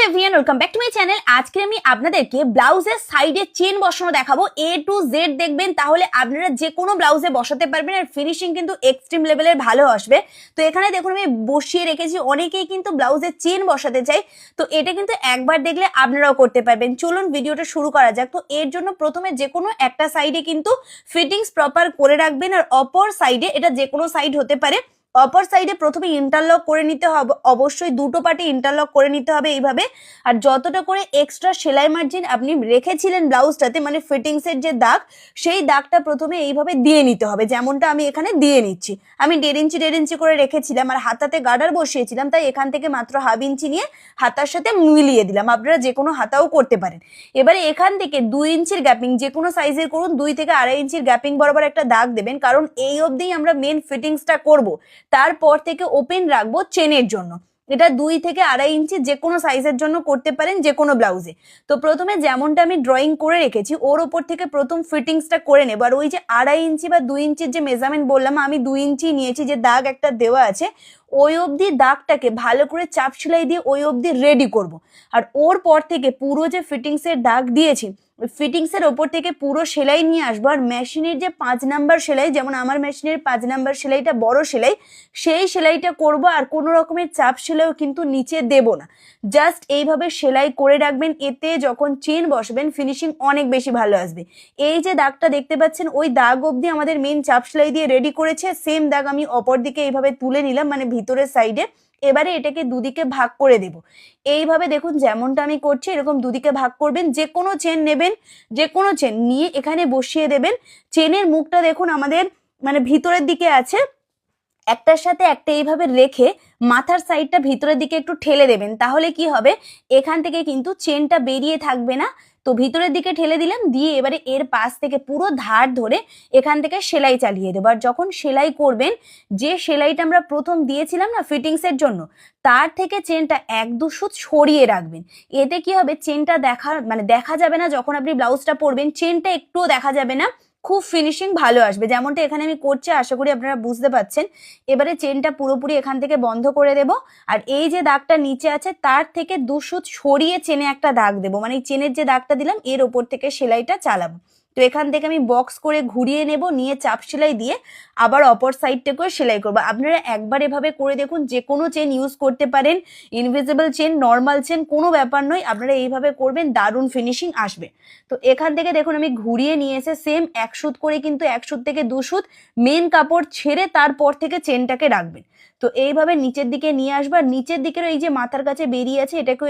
Everyone, welcome back to my channel. আজকে আমি আপনাদেরকে ব্লাউজের সাইডে চেন বসানো দেখাবো। A to Z দেখবেন, তাহলে আপনারা যে কোনো ব্লাউজে বসাতে পারবেন আর ফিনিশিং কিন্তু এক্সট্রিম লেভেলের ভালো আসবে। তো এখানে দেখুন আমি বসিয়ে রেখেছি। অনেকেই কিন্তু ব্লাউজে চেন বসাতে চাই, তো এটা কিন্তু একবার দেখলে আপনারাও করতে পারবেন। চলুন ভিডিওটা শুরু করা যাক। তো এর জন্য প্রথমে যে কোনো একটা সাইডে কিন্তু ফিটিংস প্রপার করে রাখবেন, আর অপর সাইডে, এটা যে কোনো সাইড হতে পারে, অপর সাইডে প্রথমে ইন্টারলক করে নিতে হবে। অবশ্যই দুটো পার্টে ইন্টারলক করে নিতে হবে এইভাবে। আর যতটা করে এক্সট্রা সেলাই মার্জিন আপনি রেখেছিলেন ব্লাউজটাতে, মানে ফিটিংসের যে দাগ, সেই দাগটা প্রথমে এইভাবে দিয়ে নিতে হবে, যেমনটা আমি এখানে দিয়ে নিচ্ছি। আমি 1.5 ইঞ্চি করে রেখেছিলাম আর হাতাতে গার্ডার বসিয়েছিলাম, তাই এখান থেকে মাত্র 1/2 ইঞ্চি নিয়ে হাতার সাথে মিলিয়ে দিলাম। আপনারা যে কোনো হাতাও করতে পারেন। এবারে এখান থেকে 2 ইঞ্চির গ্যাপিং, যে কোনো সাইজের করুন, 2 থেকে 2.5 ইঞ্চির গ্যাপিং বরাবর একটা দাগ দেবেন, কারণ এই অবধিই আমরা মেন ফিটিংসটা করব। তারপর থেকে ওপেন রাখবো চেনের জন্য। এটা 2 থেকে 2.5 ইঞ্চি যে কোনো সাইজের জন্য করতে পারেন, যে কোনো ব্লাউজে। তো প্রথমে যেমনটা আমি ড্রয়িং করে রেখেছি, ওর ওপর থেকে প্রথম ফিটিংসটা করে নেব। আর ওই যে 2.5 ইঞ্চি বা 2 ইঞ্চির যে মেজারমেন্ট বললাম, আমি 2 ইঞ্চি নিয়েছি, যে দাগ একটা দেওয়া আছে ওই অবধি দাগটাকে ভালো করে চাপ সেলাই দিয়ে ওই অবধি রেডি করব। আর ওর পর থেকে পুরো যে ফিটিংসের দাগ দিয়েছি, ফিটিংসের ওপর থেকে পুরো সেলাই নিয়ে আসবো। আর মেশিনের যে 5 নাম্বার সেলাই, যেমন আমার মেশিনের 5 নাম্বার সেলাইটা বড় সেলাই, সেই সেলাইটা করব। আর কোনো রকমের চাপ সেলাইও কিন্তু নিচে দেব না, জাস্ট এইভাবে সেলাই করে রাখবেন। এতে যখন চেন বসবেন ফিনিশিং অনেক বেশি ভালো আসবে। এই যে দাগটা দেখতে পাচ্ছেন, ওই দাগ অবধি আমাদের মেন চাপ সেলাই দিয়ে রেডি করেছে। সেম দাগ আমি অপর দিকে এইভাবে তুলে নিলাম, মানে ভিতরের সাইডে। এবারে এটাকে দুদিকে ভাগ করে দেব। এইভাবে দেখুন যেমনটা আমি করছি, এরকম দুদিকে ভাগ করবেন। যে কোনো চেন নেবেন, যে কোনো চেন নিয়ে এখানে বসিয়ে দেবেন। চেনের মুখটা দেখুন আমাদের মানে ভিতরের দিকে আছে, একটার সাথে একটা এইভাবে রেখে মাথার সাইডটা ভিতরের দিকে একটু ঠেলে দেবেন। তাহলে কি হবে, এখান থেকে কিন্তু চেনটা বেরিয়ে থাকবে না। তো ভিতরের দিকে ঠেলে দিলাম, দিয়ে এবারে এর পাশ থেকে পুরো ধার ধরে এখান থেকে সেলাই চালিয়ে দেবো। আর যখন সেলাই করবেন, যে সেলাইটা আমরা প্রথম দিয়েছিলাম না ফিটিংসের জন্য, তার থেকে চেনটা 1-2 সুত সরিয়ে রাখবেন। এতে কি হবে, চেনটা দেখা যাবে না। যখন আপনি ব্লাউজটা পরবেন চেনটা একটুও দেখা যাবে না, খুব ফিনিশিং ভালো আসবে। যেমনটা এখানে আমি করছি, আশা করি আপনারা বুঝতে পারছেন। এবারে চেনটা পুরোপুরি এখান থেকে বন্ধ করে দেব। আর এই যে দাগটা নিচে আছে, তার থেকে 2 সুত সরিয়ে চেনে একটা দাগ দেবো, মানে চেনের যে দাগটা দিলাম এর ওপর থেকে সেলাইটা চালাবো। তো এখান থেকে আমি বক্স করে ঘুরিয়ে নেব, নিয়ে চাপ সেলাই দিয়ে আবার অপর সাইডটাকেও সেলাই করবো। আপনারা একবার এভাবে করে দেখুন, যে কোনো চেন ইউজ করতে পারেন, ইনভিজিবল চেন, নর্মাল চেন, কোনো ব্যাপার নয়। আপনারা এইভাবে করবেন, দারুণ ফিনিশিং আসবে। তো এখান থেকে দেখুন আমি ঘুরিয়ে নিয়ে এসে সেম 1 সুত করে, কিন্তু 1 সুত থেকে 2 সুত মেন কাপড় ছেড়ে তারপর থেকে চেনটাকে রাখবেন। তো এইভাবে নিচের দিকে নিয়ে আসবার, নিচের দিকের এই যে মাথার কাছে বেরিয়ে আছে, এটাকে